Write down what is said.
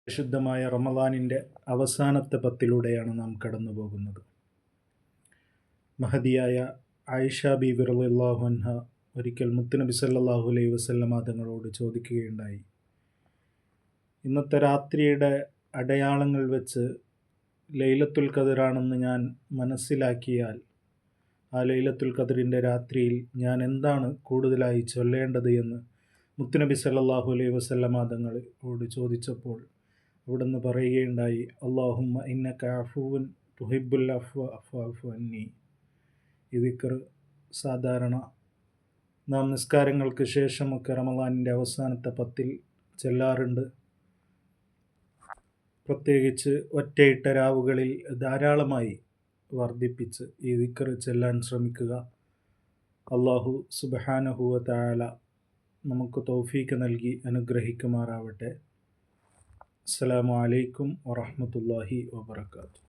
പരിശുദ്ധമായ റമദാനിൻ്റെ അവസാനത്തെ പത്തിലൂടെയാണ് നാം കടന്നു പോകുന്നത്. മഹദിയായ ആയിഷ ബീബി റളിയല്ലാഹു അൻഹ ഒരിക്കൽ മുത്തുനബി സല്ലല്ലാഹു അലൈഹി വസല്ലമ തങ്ങളോട് ചോദിക്കുകയുണ്ടായി, ഇന്നത്തെ രാത്രിയുടെ അടയാളങ്ങൾ വെച്ച് ലൈലത്തുൽ ഖദറാണെന്ന് ഞാൻ മനസ്സിലാക്കിയാൽ ആ ലൈലത്തുൽ ഖദറിൻ്റെ രാത്രിയിൽ ഞാൻ എന്താണ് കൂടുതലായി ചൊല്ലേണ്ടത് എന്ന് മുത്തുനബി സല്ലല്ലാഹു അലൈഹി വസല്ലമ തങ്ങളോട് ചോദിച്ചപ്പോൾ അവിടുന്ന് പറയുകയുണ്ടായി, അല്ലാഹുമ്മ ഇന്നക അഫുവുൻ തുഹിബ്ബുൽ അഫ്വ ഫഅഫു അന്നി. ഈ ദിക്ർ സാധാരണ നാം നിസ്കാരങ്ങൾക്ക് ശേഷമൊക്കെ റമദാനിൻ്റെ അവസാനത്തെ പത്തിൽ ചെല്ലാറുണ്ട്. പ്രത്യേകിച്ച് ഒറ്റയിട്ട രാവുകളിൽ ധാരാളമായി വർദ്ധിപ്പിച്ച് ഈ ദിക്ർ ചെല്ലാൻ ശ്രമിക്കുക. അല്ലാഹു സുബ്ഹാനഹു വ തആല നമുക്ക് തൗഫീക്ക് നൽകി അനുഗ്രഹിക്കുമാറാവട്ടെ. അസ്സലാമു അലൈക്കും വറഹ്മത്തുള്ളാഹി വബറകാതുഹു.